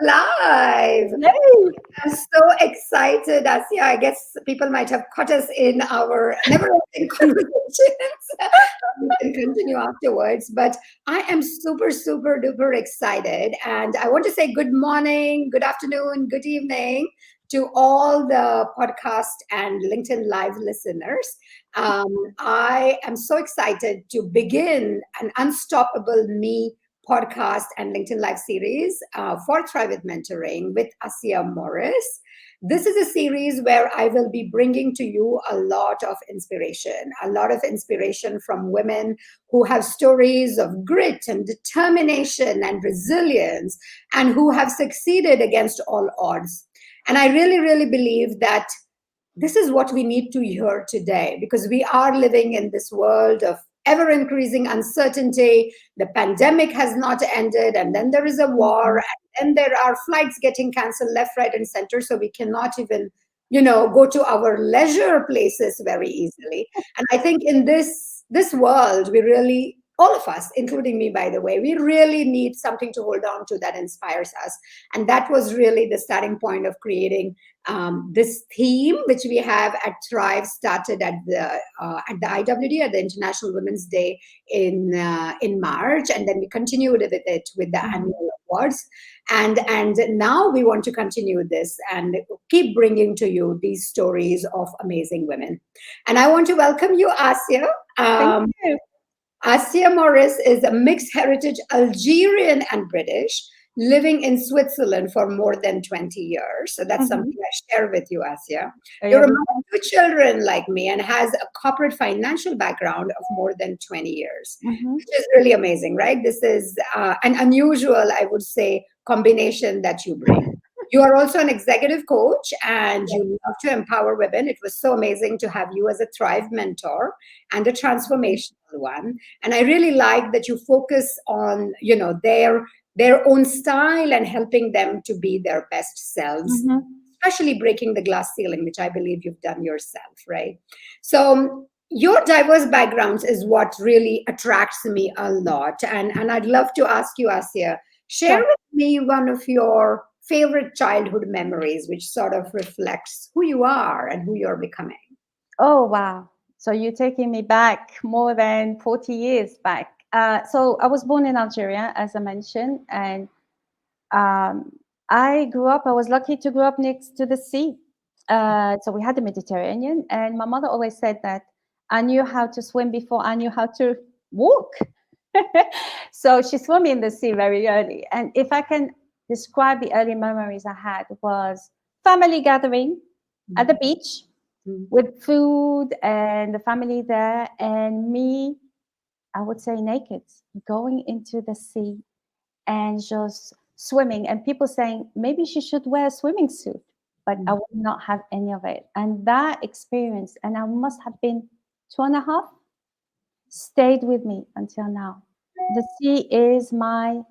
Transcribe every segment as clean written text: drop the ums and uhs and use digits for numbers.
live. Yay! I'm so excited, Asya. I guess people might have caught us in our never-ending conversations. We can continue afterwards, but I am super, super duper excited. And I want to say good morning, good afternoon, good evening to all the podcast and LinkedIn Live listeners. I am so excited to begin an Unstoppable Me podcast and LinkedIn Live series for Thrive with Mentoring with Assia Morris. This is a series where I will be bringing to you a lot of inspiration from women who have stories of grit and determination and resilience and who have succeeded against all odds. And I really, really believe that this is what we need to hear today because we are living in this world of ever increasing uncertainty. The pandemic has not ended, and then there is a war, and then there are flights getting canceled left, right, and center. So we cannot even, go to our leisure places very easily. And I think in this world, we really, all of us, including me, by the way, we really need something to hold on to that inspires us. And that was really the starting point of creating this theme, which we have at Thrive, started at the IWD, at the International Women's Day in March, and then we continued with it with the annual awards, and now we want to continue this and keep bringing to you these stories of amazing women. And I want to welcome you, Assia. Thank you. Assia Morris is a mixed heritage Algerian and British, living in Switzerland for more than 20 years. So that's something I share with you, Assia. You're a mom of two children like me and has a corporate financial background of more than 20 years, which is really amazing, right? This is an unusual, I would say, combination that you bring. You are also an executive coach and you love to empower women. It was so amazing to have you as a Thrive mentor and a transformational one. And I really like that you focus on, their own style and helping them to be their best selves, especially breaking the glass ceiling, which I believe you've done yourself, right? So your diverse backgrounds is what really attracts me a lot. And I'd love to ask you, Assia, share with me one of your favorite childhood memories, which sort of reflects who you are and who you're becoming. Oh, wow. So you're taking me back more than 40 years back. So I was born in Algeria, as I mentioned, and I was lucky to grow up next to the sea. So we had the Mediterranean, and my mother always said that I knew how to swim before I knew how to walk. So she swam me in the sea very early. And if I can describe the early memories I had, was family gathering at the beach with food and the family there, and me, I would say naked, going into the sea and just swimming, and people saying maybe she should wear a swimming suit, but I would not have any of it. And that experience, and I must have been 2.5, stayed with me until now. The sea is my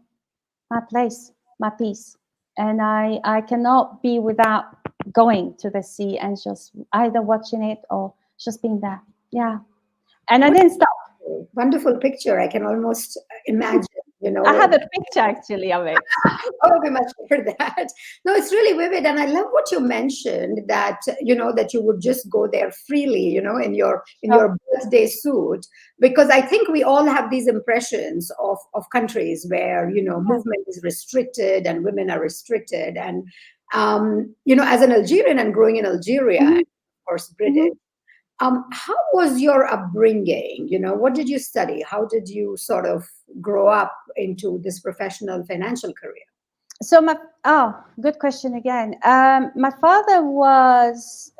place, my peace, and I cannot be without going to the sea and just either watching it or just being there. Yeah, and I didn't stop. Wonderful picture. I can almost imagine, I have a picture actually of it. Oh, we must share that. No, it's really vivid. And I love what you mentioned that, that you would just go there freely, in your birthday suit, because I think we all have these impressions of countries where, movement is restricted and women are restricted. And, as an Algerian and growing in Algeria, and of course, British, how was your upbringing? What did you study? How did you sort of grow up into this professional financial career? So good question again. My father was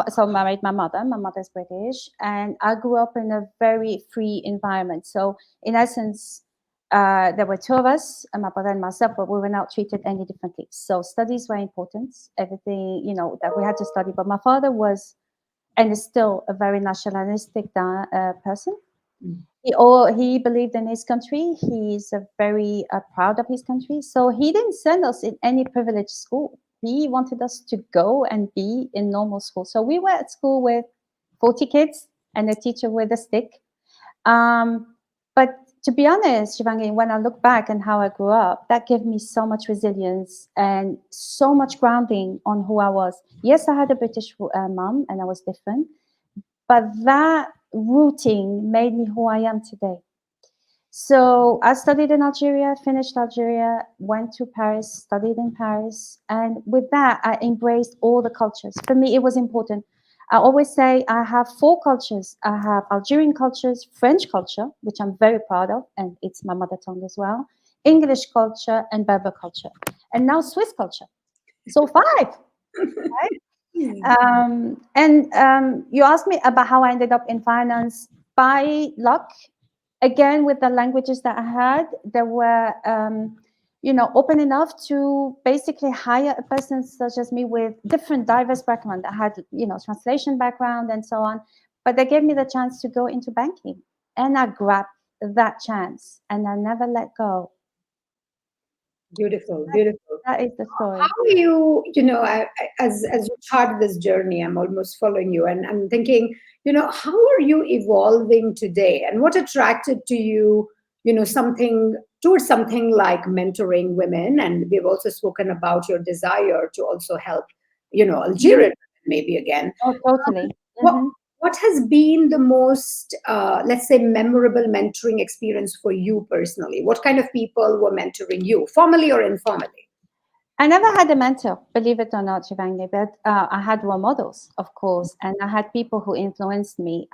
so married my mother. My mother's British, and I grew up in a very free environment. So in essence, there were two of us, my brother and myself, but we were not treated any differently. So studies were important. Everything that we had to study. But my father was, and is still, a very nationalistic person. He believed in his country. He's very proud of his country. So he didn't send us in any privileged school. He wanted us to go and be in normal school. So we were at school with 40 kids and a teacher with a stick. But to be honest, Shivangi, when I look back and how I grew up, that gave me so much resilience and so much grounding on who I was. Yes, I had a British mom and I was different, but that rooting made me who I am today. So I studied in Algeria, finished Algeria, went to Paris, studied in Paris. And with that, I embraced all the cultures. For me, it was important. I always say I have four cultures. I have Algerian cultures, French culture, which I'm very proud of, and it's my mother tongue as well, English culture, and Berber culture. And now Swiss culture. So five, right? And you asked me about how I ended up in finance by luck. Again, with the languages that I had, they were, open enough to basically hire a person such as me with different diverse background. I had, translation background and so on, but they gave me the chance to go into banking, and I grabbed that chance, and I never let go. Beautiful, beautiful. That is the How story. are you, as you chart this journey, I'm almost following you, and I'm thinking, how are you evolving today, and what attracted to you, something towards something like mentoring women, and we've also spoken about your desire to also help, Mhm. Algerian women maybe again. Oh, totally. What Hmm. what has been the most, let's say, memorable mentoring experience for you personally? What kind of people were mentoring you, formally or informally? I never had a mentor, believe it or not, Shivangi, but I had role models, of course, and I had people who influenced me.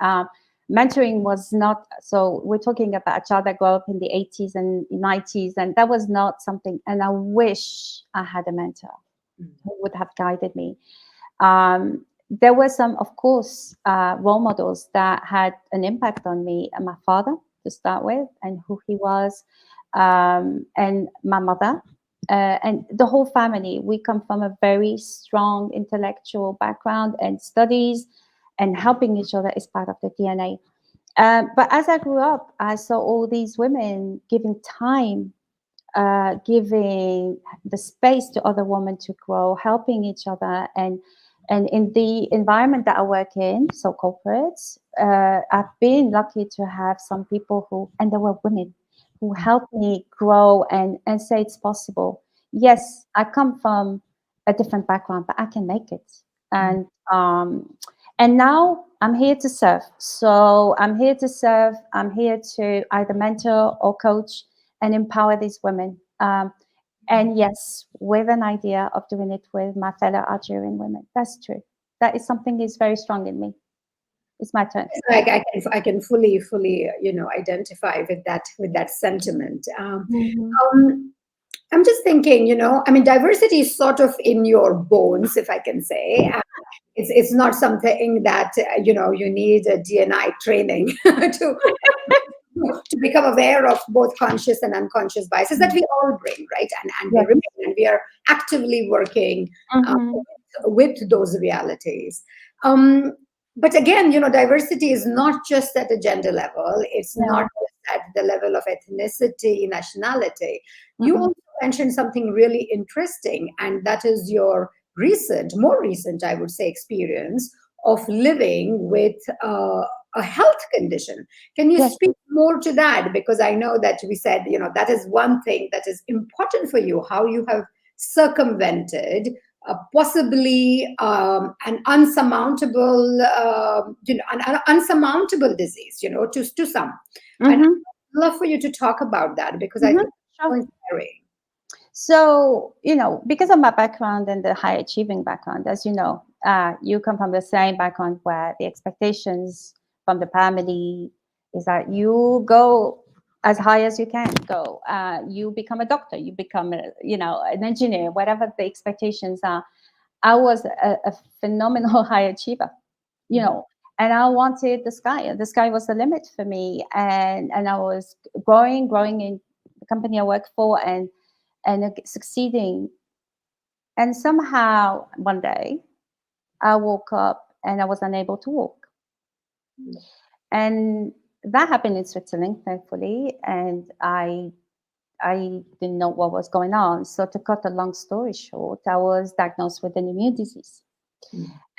Mentoring was not, so we're talking about a child that grew up in the 80s and 90s, and that was not something, and I wish I had a mentor who would have guided me. There were some, of course, role models that had an impact on me. My father, to start with, and who he was, and my mother, and the whole family. We come from a very strong intellectual background, and studies and helping each other is part of the DNA. But as I grew up, I saw all these women giving time, giving the space to other women to grow, helping each other, and in the environment that I work in, so corporates, I've been lucky to have some people who, and there were women who helped me grow and say it's possible. Yes, I come from a different background, but I can make it. And and now I'm here to serve. So I'm here to serve. I'm here to either mentor or coach and empower these women. And yes, with an idea of doing it with my fellow Algerian women. That's true. That is something is very strong in me. It's my turn. Like I can fully identify with that sentiment. Hmm. I'm just thinking, I mean, diversity is sort of in your bones, if I can say. It's not something that you need a DNI training to become aware of both conscious and unconscious biases that we all bring, right? And they Yes. remain, and we are actively working uh, Hmm. with those realities. Um, but again, diversity is not just at a gender level. It's not Yeah. just at the level of ethnicity, nationality. You Mm-mm. also mentioned something really interesting, and that is your more recent, I would say, experience of living with a health condition. Can you Yes. speak more to that? Because I know that we said, that is one thing that is important for you, how you have circumvented possibly an unsurmountable, an unsurmountable disease, to some. And I'd Hmm. love for you to talk about that because I Hmm. think it's so Sure. inspiring. So, because of my background and the high achieving background, as you know, you come from the same background where the expectations from the family is that you go as high as you can go. You become a doctor, you become, an engineer, whatever the expectations are. I was a phenomenal high achiever, and I wanted the sky. The sky was the limit for me, and I was growing in the company I work for, and succeeding. And somehow one day I woke up and I was unable to walk. And that happened in Switzerland, thankfully. And I didn't know what was going on. So to cut a long story short, I was diagnosed with an immune disease.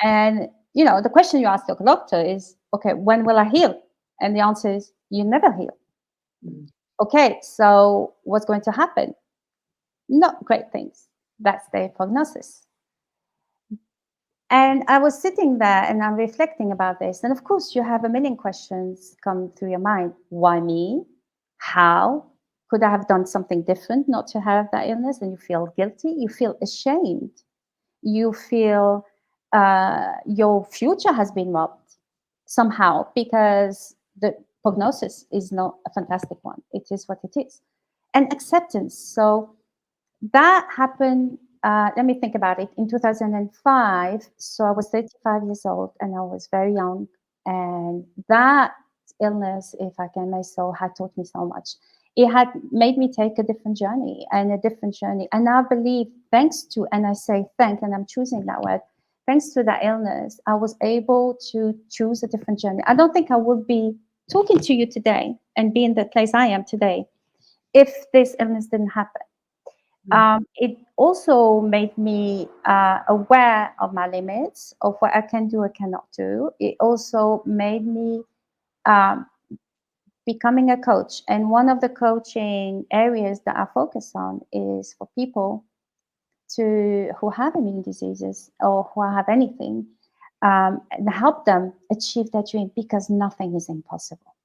And the question you ask the doctor is, okay, when will I heal? And the answer is, you never heal. Okay, so what's going to happen? Not great things. That's their prognosis. And I was sitting there and I'm reflecting about this. And of course, you have a million questions come through your mind. Why me? How? Could I have done something different not to have that illness? And you feel guilty. You feel ashamed. You feel your future has been robbed somehow because the prognosis is not a fantastic one. It is what it is. And acceptance. So that happened, let me think about it, in 2005. So I was 35 years old and I was very young. And that illness, if I can say so, had taught me so much. It had made me take a different journey and a different journey. And I believe, thanks to, and I say thank, and I'm choosing that word, thanks to that illness, I was able to choose a different journey. I don't think I would be talking to you today and be in the place I am today if this illness didn't happen. It also made me aware of my limits, of what I can do, I cannot do. It also made me um, becoming a coach. And one of the coaching areas that I focus on is for people who have immune diseases or who have anything, and help them achieve their dream, because nothing is impossible.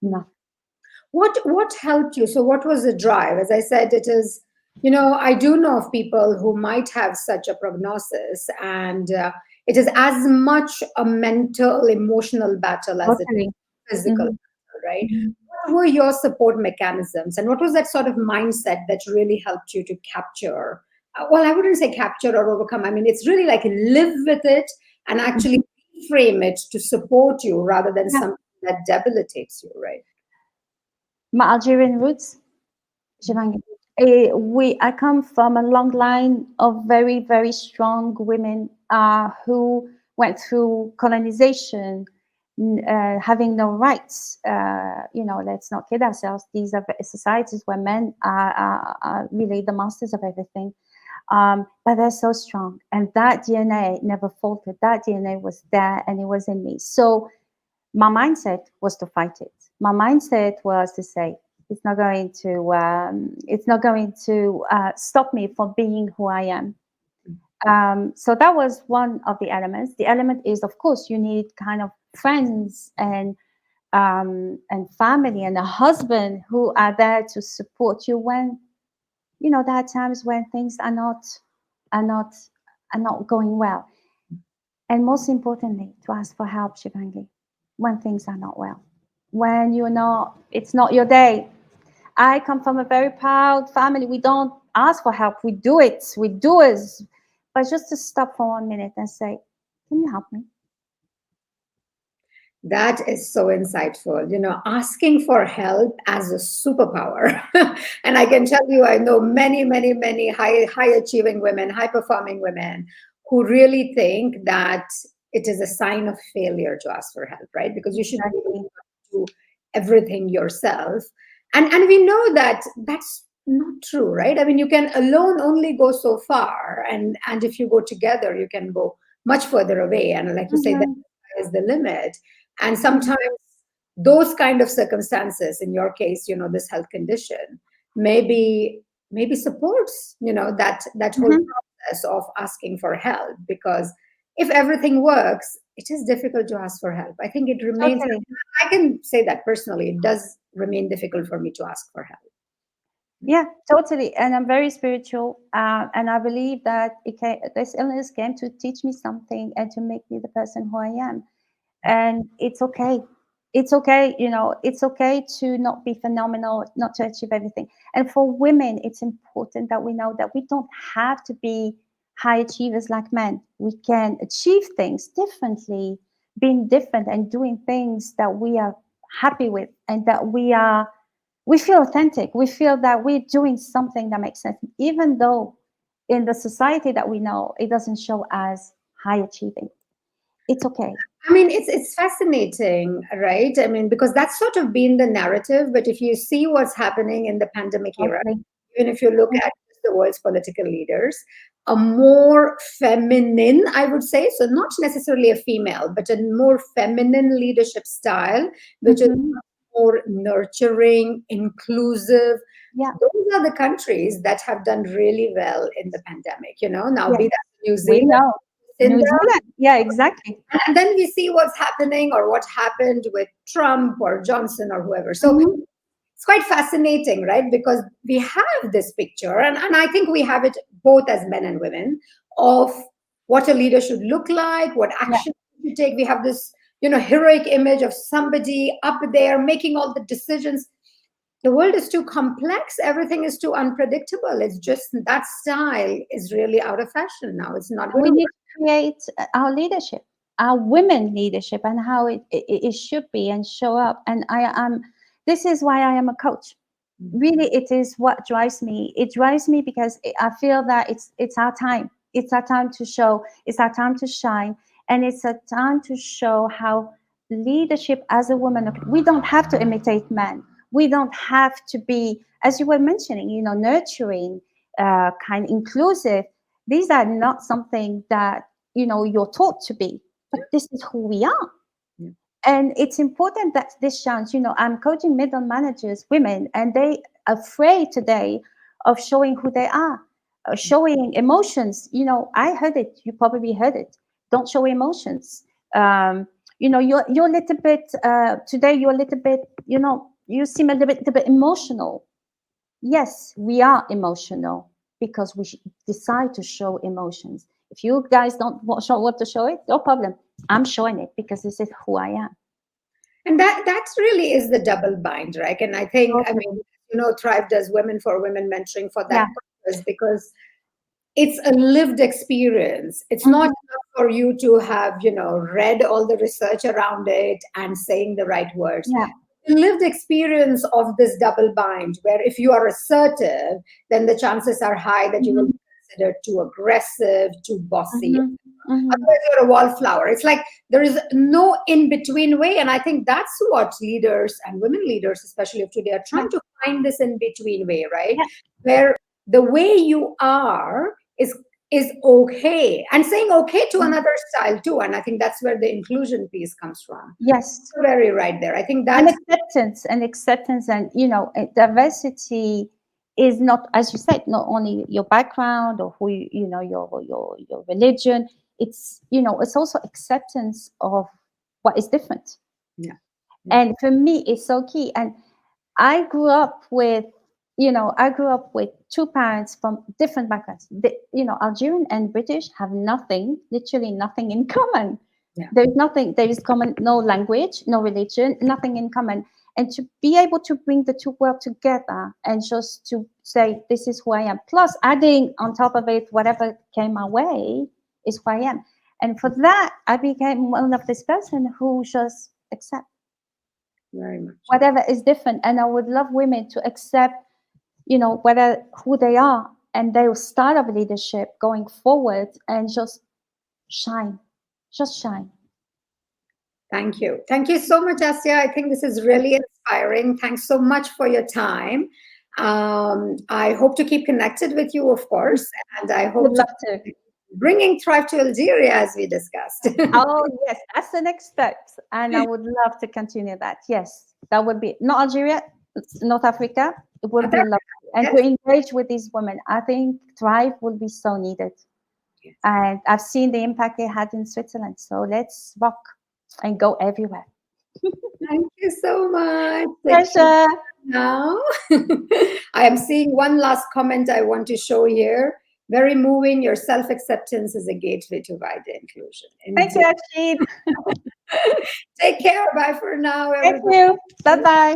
Nothing. What helped you? So what was the drive? As I said, it is, I do know of people who might have such a prognosis, and it is as much a mental, emotional battle as it is Totally. physical, Mhm. right? Mhm. What were your support mechanisms, and what was that sort of mindset that really helped you to capture? Well, I wouldn't say capture or overcome. I mean, it's really like live with it and actually Mhm. frame it to support you rather than Yeah. something that debilitates you, right? My Algerian roots, Shivangi. I come from a long line of very, very strong women who went through colonization, having no rights. Let's not kid ourselves. These are societies where men are really the masters of everything. But they're so strong. And that DNA never faltered. That DNA was there and it was in me. So my mindset was to fight it. My mindset was to say, it's not going to stop me from being who I am. So that was one of the elements. The element is, of course, you need kind of friends and family and a husband who are there to support you when there are times when things are not are not going well. And most importantly, to ask for help, Shivangi, when things are not well, when it's not your day. I come from a very proud family. We don't ask for help. We do it. We do it. But just to stop for 1 minute and say, can you help me? That is so insightful. Asking for help as a superpower. And I can tell you, I know many, many, many high achieving women, high performing women who really think that it is a sign of failure to ask for help, right? Because you should be able Exactly. to do everything yourself. And we know that that's not true, right? I mean, you can alone only go so far. And if you go together, you can go much further away. And like you say, that Mhm. is the limit. And Mhm. sometimes those kind of circumstances, in your case, this health condition, maybe supports, that whole Mhm. process of asking for help. Because if everything works, it is difficult to ask for help. I think it remains, Totally. I can say that personally, it does remain difficult for me to ask for help. Yeah, totally. And I'm very spiritual. And I believe that this illness came to teach me something and to make me the person who I am. And it's okay. It's okay. It's okay to not be phenomenal, not to achieve everything. And for women, it's important that we know that we don't have to be high achievers like men. We can achieve things differently, being different and doing things that we are happy with and that we feel authentic. We feel that we're doing something that makes sense, even though in the society that we know, it doesn't show as high achieving. It's okay. I mean, it's fascinating, right? I mean, because that's sort of been the narrative. But if you see what's happening in the pandemic era, Totally. even if you look at the world's political leaders, a more feminine, I would say, so not necessarily a female, but a more feminine leadership style, which is Mhm. more nurturing, inclusive. Yeah. Those are the countries that have done really well in the pandemic. Now Yes. be that New We Zealand, know. New Cinda, Zealand. Yeah, exactly. and then we see what's happening or what happened with Trump or Johnson or whoever. So Mhm. it's quite fascinating, right? Because we have this picture, and I think we have it both as men and women, of what a leader should look like, what Yeah. action to take. We have this, heroic image of somebody up there making all the decisions. The world is too complex. Everything is too unpredictable. It's just that style is really out of fashion now. It's not going We to need work. to create our leadership, our women leadership, and how it should be and show up. And I am, this is why I am a coach. Really, it is what drives me. It drives me because I feel that it's our time. It's our time to show. It's our time to shine, and it's a time to show how leadership as a woman. We don't have to imitate men. We don't have to be, as you were mentioning, nurturing, kind, inclusive. These are not something that you're taught to be, but this is who we are. Yeah. And it's important that this shines. I'm coaching middle managers, women, and they are afraid today of showing who they are, showing emotions. I heard it. You probably heard it. Don't show emotions. You're a little bit today. You're a little bit. You seem a little bit emotional. Yes, we are emotional because we decide to show emotions. If you guys don't want to show it, no problem. I'm showing it because this is who I am. And that really is the double bind, right? And I think, Totally. Thrive does women for women mentoring for that Yeah. purpose, because it's a lived experience. It's not Mhm. enough for you to have, read all the research around it and saying the right words. Yeah. The lived experience of this double bind, where if you are assertive, then the chances are high that you will Mhm. be considered too aggressive, too bossy. Mhm. Mhm. Otherwise, you're a wallflower. It's like there is no in between way. And I think that's what leaders and women leaders, especially of today, are Yeah. trying to find this in between way, right? Yeah. Where the way you are is okay, and saying okay to Mhm. another style too. And I think that's where the inclusion piece comes from. Yes. You're very right there. I think And that's acceptance, and diversity is not, as you said, not only your background or who your religion. It's also acceptance of what is different. yeah. And for me, it's so key. And I grew up with, I grew up with two parents from different backgrounds. Algerian and British have nothing, literally nothing in common. Yeah. There's nothing, there is common, no language, no religion, nothing in common. And to be able to bring the two worlds together and just to say, this is who I am, plus adding on top of it, whatever came my way is who I am. And for that, I became one of this person who just accept Very much. whatever is different. And I would love women to accept, whether who they are, and they will start of leadership going forward and just shine, just shine. Thank you. Thank you so much, Asya. I think this is really inspiring. Thanks so much for your time. I hope to keep connected with you, of course, and I Would hope to love to. bringing Thrive to Algeria as we discussed. Oh yes, that's the next step, and I would love to continue that. Yes, that would be not Algeria, it's North Africa. It would be lovely, and to Yes. engage with these women. I think Thrive will be so needed, Yes. and I've seen the impact it had in Switzerland. So let's rock and go everywhere. Thank you so much. Take care Pleasure. now. I am seeing one last comment I want to show here. Very moving. Your self acceptance is a gateway to wider inclusion. Thank Indeed. you, Ashid. Take care. Bye for now, Thank everybody. you. Bye bye.